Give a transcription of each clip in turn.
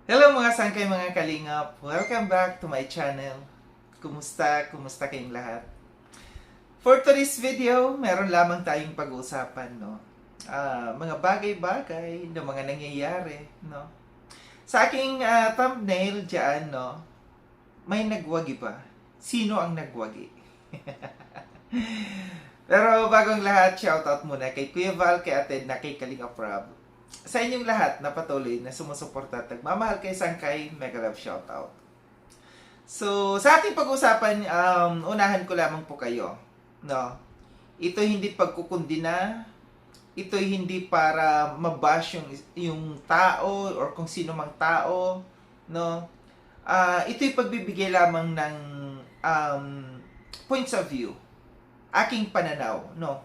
Hello mga sangkay mga kalingap! Welcome back to my channel. Kumusta? Kumusta kayong lahat? For today's video, meron lamang tayong pag-uusapan, no? Mga bagay-bagay na mga nangyayari, no? Sa aking thumbnail dyan, no? May nagwagi ba? Sino ang nagwagi? Pero bagong lahat, shoutout muna kay Kuya Val, kay Ate na kay Kalinga Prab. Sa inyong lahat na patuloy na sumusuporta at nagmamahal kay Sangkay, mega love shoutout. So, sa ating pag-usapan, unahan ko lamang po kayo. No? Ito hindi pagkukundina, ito hindi para mabash yung tao or kung sino mang tao, no? Ito'y pagbibigay lamang ng um, points of view, aking pananaw, no?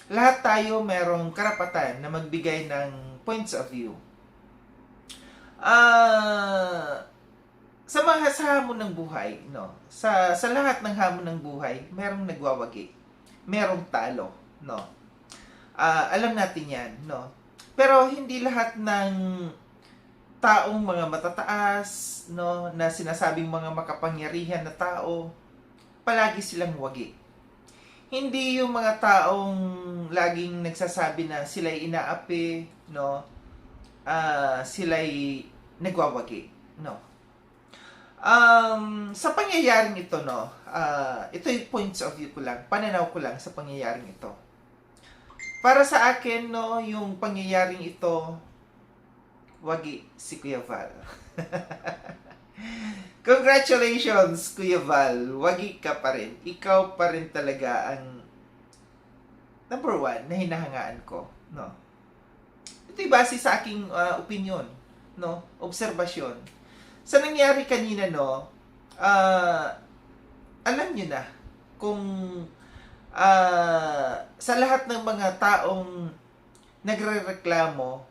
Lahat tayo merong karapatan na magbigay ng points of view. Sa mga hamon ng buhay, no? Sa lahat ng hamon ng buhay, merong nagwawagi, merong talo, no? Alam natin 'yan, no? Pero hindi lahat ng taong mga matataas, no, na sinasabing mga makapangyarihan na tao, palagi silang wagi. Hindi yung mga taong laging nagsasabi na sila'y inaapi, no? Sila'y nagwawagi, no? Sa pangyayaring ito, no, ito yung points of view ko lang, pananaw ko lang sa pangyayaring ito. Para sa akin, no, yung pangyayaring ito, wagi si Kuya Val. Congratulations, Kuya Val. Wagi ka pa rin. Ikaw pa rin talaga ang number one na hinahangaan ko, no? Ito'y base sa aking opinion, no? Obserbasyon. Sa nangyari kanina, no, alam nyo na kung sa lahat ng mga taong nagrereklamo,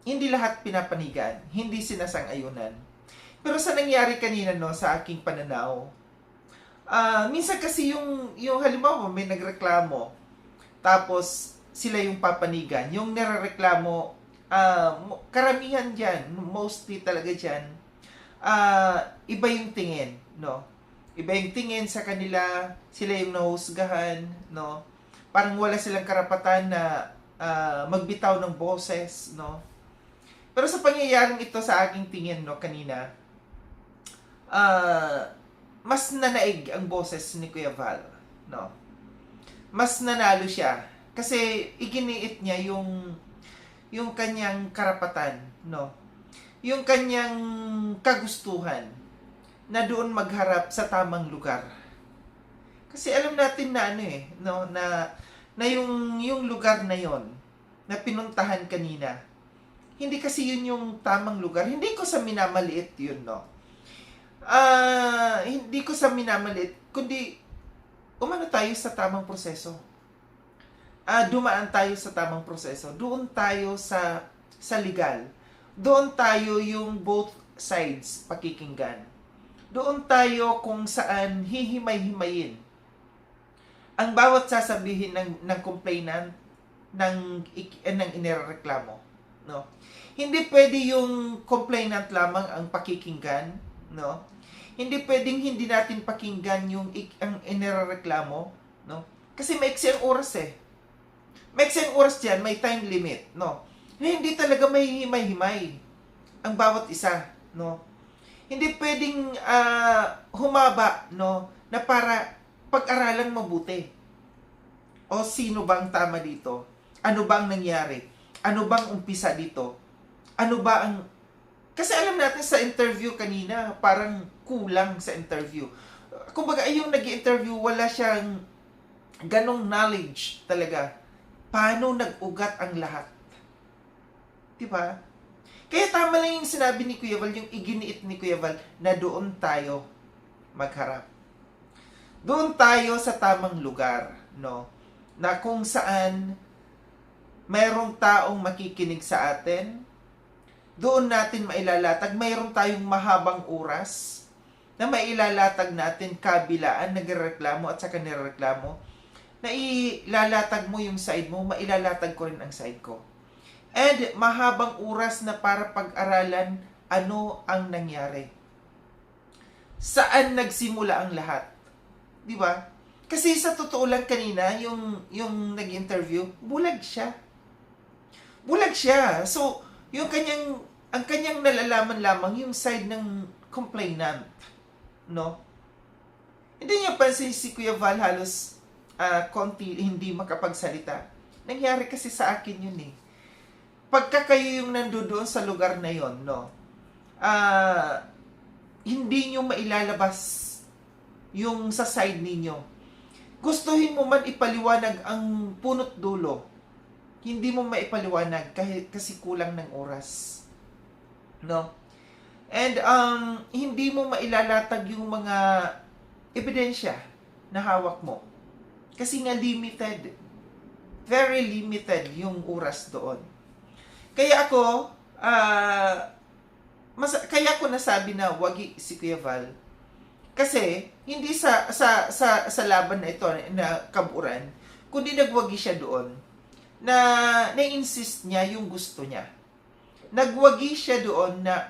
hindi lahat pinapanigan, hindi sinasang-ayunan. Pero sa nangyari kanina, no, sa aking pananaw, minsan kasi yung halimbawa may nagreklamo, tapos sila yung papanigan, yung nirereklamo, karamihan dyan, mostly talaga dyan, iba yung tingin, no? Iba yung tingin sa kanila, sila yung nahusgahan, no? Parang wala silang karapatan na magbitaw ng boses, no? Pero sa pangyayaring ito sa aking tingin, no, kanina, mas nanaig ang boses ni Kuya Val, no? Mas nanalo siya kasi iginiit niya yung kanyang karapatan, no? Yung kanyang kagustuhan na doon magharap sa tamang lugar. Kasi alam natin na no, na yung lugar na yon na pinuntahan kanina, hindi kasi yun yung tamang lugar. Hindi ko sa minamaliit yun, no. Hindi ko sa minamaliit, kundi umano tayo sa tamang proseso. Dumaan tayo sa tamang proseso. Doon tayo sa legal. Doon tayo yung both sides pakikinggan. Doon tayo kung saan hihimay-himayin ang bawat sasabihin ng complainant ng inireklamo, no? Hindi pwede yung complainant lamang ang pakikinggan, no? Hindi pwedeng hindi natin pakinggan yung ang inireklamo, no? Kasi maiksi ang oras eh. Maiksi ang oras diyan, may time limit, no? Hindi talaga may himay-himay ang bawat isa, no? Hindi pwedeng humaba, no, na para pag-aralang mabuti. O sino bang tama dito? Ano bang nangyari? Ano bang umpisa dito? Ano ba ang... Kasi alam natin sa interview kanina, parang kulang sa interview. Kumbaga, yung nag-interview, wala siyang ganong knowledge talaga. Paano nag-ugat ang lahat? Diba? Kaya tama lang yung sinabi ni Kuya Val, yung iginiit ni Kuya Val, na doon tayo magharap. Doon tayo sa tamang lugar, no? Na kung saan mayroong taong makikinig sa atin, doon natin mailalatag, mayroon tayong mahabang oras na mailalatag natin kabilaan, nagrereklamo at saka nirereklamo, na ilalatag mo yung side mo, mailalatag ko rin ang side ko. And mahabang oras na para pag-aralan ano ang nangyari. Saan nagsimula ang lahat? Di ba? Kasi sa totoo lang kanina, yung nag-interview, bulag siya. Bulag siya. So, ang kanyang nalalaman lamang yung side ng complainant. No? Hindi niya pansin si Kuya Val halos konti hindi makapagsalita. Nangyari kasi sa akin yun eh. Pagka kayo yung nandoon sa lugar na yon, no? Hindi nyo mailalabas yung sa side ninyo. Gustuhin mo man ipaliwanag ang punot dulo, hindi mo maipaliwanag kasi kulang ng oras. No? And hindi mo mailalatag yung mga ebidensya na hawak mo. Kasi nga limited. Very limited yung oras doon. Kaya ako, kaya ko nasabi na wagi si Kuya Val. Kasi hindi sa laban na ito na kaburan, kundi nagwagi siya doon na na-insist niya yung gusto niya. Nagwagi siya doon na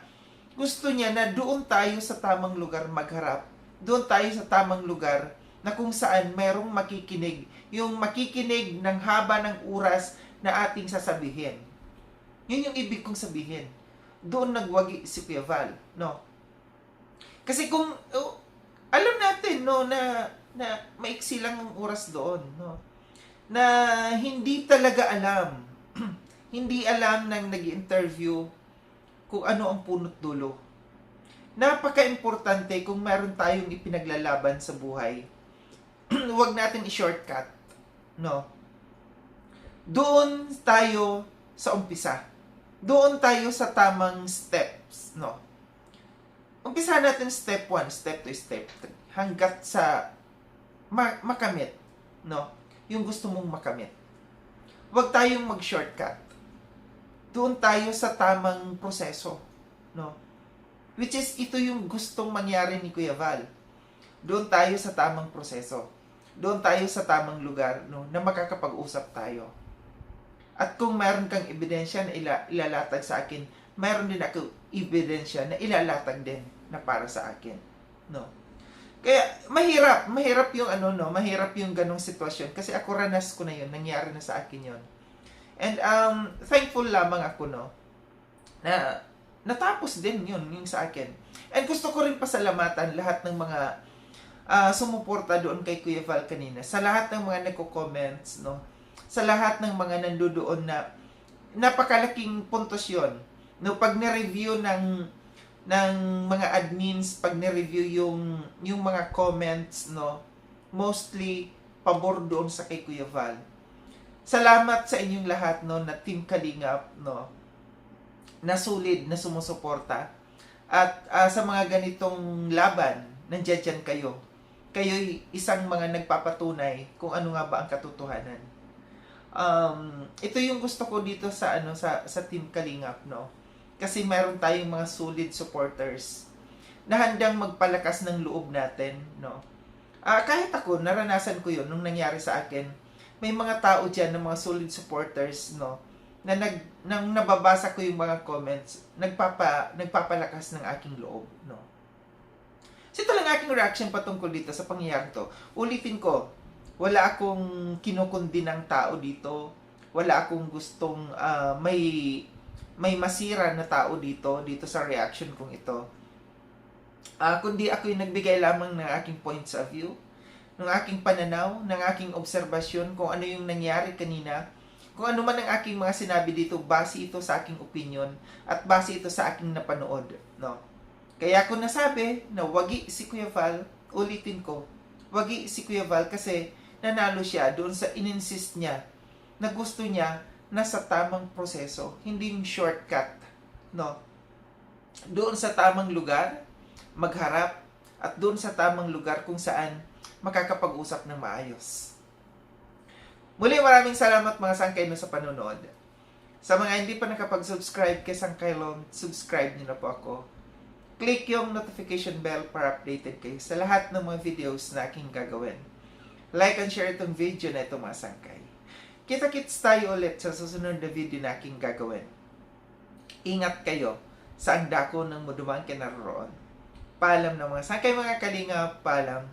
gusto niya na doon tayo sa tamang lugar magharap. Doon tayo sa tamang lugar na kung saan merong makikinig. Yung makikinig ng haba ng oras na ating sasabihin. Yun yung ibig kong sabihin. Doon nagwagi si Kuya Val, no? Kasi kung alam natin no na maiksi lang ang oras doon, no? Na hindi talaga alam. Hindi alam ng nag-interview kung ano ang punot dulo. Napaka-importante kung meron tayong ipinaglalaban sa buhay. Huwag natin i-shortcut, no? Doon tayo sa umpisa. Doon tayo sa tamang steps, no? Umpisa natin step 1, step 2, step 3. Hanggat sa makamit, no? Yung gusto mong makamit. Huwag tayong mag-shortcut. Doon tayo sa tamang proseso, no? Which is, ito yung gustong mangyari ni Kuya Val. Doon tayo sa tamang proseso. Doon tayo sa tamang lugar, no? Na makakapag-usap tayo. At kung meron kang ebidensya na ilalatag sa akin, meron din ako ebidensya na ilalatag din na para sa akin, no? Kaya mahirap yung mahirap yung ganong sitwasyon kasi ako ranas ko na yun, nangyari na sa akin yun. And thankful lamang ako, no, na natapos din yun yung sa akin. And gusto ko rin pasalamatan lahat ng mga sumuporta doon kay Kuya Val kanina, sa lahat ng mga nagko-comments, no, sa lahat ng mga nandoon na napakalaking puntos yun. No, pag ni-review ng mga admins, pag ni-review yung mga comments, no, mostly pabor doon sa kay Kuya Val. Salamat sa inyong lahat, no, na Team Kalingap, no, na solid na sumusuporta. At sa mga ganitong laban, nandiyan dyan kayo. Kayo'y isang mga nagpapatunay kung ano nga ba ang katotohanan. Ito yung gusto ko dito sa sa Team Kalingap, no. Kasi meron tayong mga solid supporters na handang magpalakas ng loob natin, no. Kahit ako naranasan ko 'yon nung nangyari sa akin. May mga tao diyan na mga solid supporters, no, na nang nababasa ko yung mga comments, nagpapalakas ng aking loob, no. So ito lang aking reaction patungkol dito sa pangyayari to. Ulitin ko, wala akong kinukundi ng tao dito. Wala akong gustong may masira na tao dito sa reaction kong ito. Kundi ako yung nagbigay lamang ng aking points of view, ng aking pananaw, ng aking obserbasyon kung ano yung nangyari kanina. Kung ano man ang aking mga sinabi dito, base ito sa aking opinion at base ito sa aking napanood, no. Kaya ako nasabi na wagi si Kuya Val, ulitin ko, wagi si Kuya Val kasi nanalo siya doon sa ininsist niya na gusto niya nasa tamang proseso, hindi yung shortcut, no. Doon sa tamang lugar, magharap, at doon sa tamang lugar kung saan makakapag-usap ng maayos. Muli, maraming salamat mga sangkay sa panonood. Sa mga hindi pa nakapag-subscribe kay Sangkaylon, subscribe niyo na po ako. Click yung notification bell para updated kayo sa lahat ng mga videos na aking gagawin. Like and share itong video na ito mga sangkay. Kita-kits tayo ulit sa susunod na video na aking gagawin. Ingat kayo sa ang dako ng muduman kinaroroon. Paalam na mga sakay mga kalingap, paalam.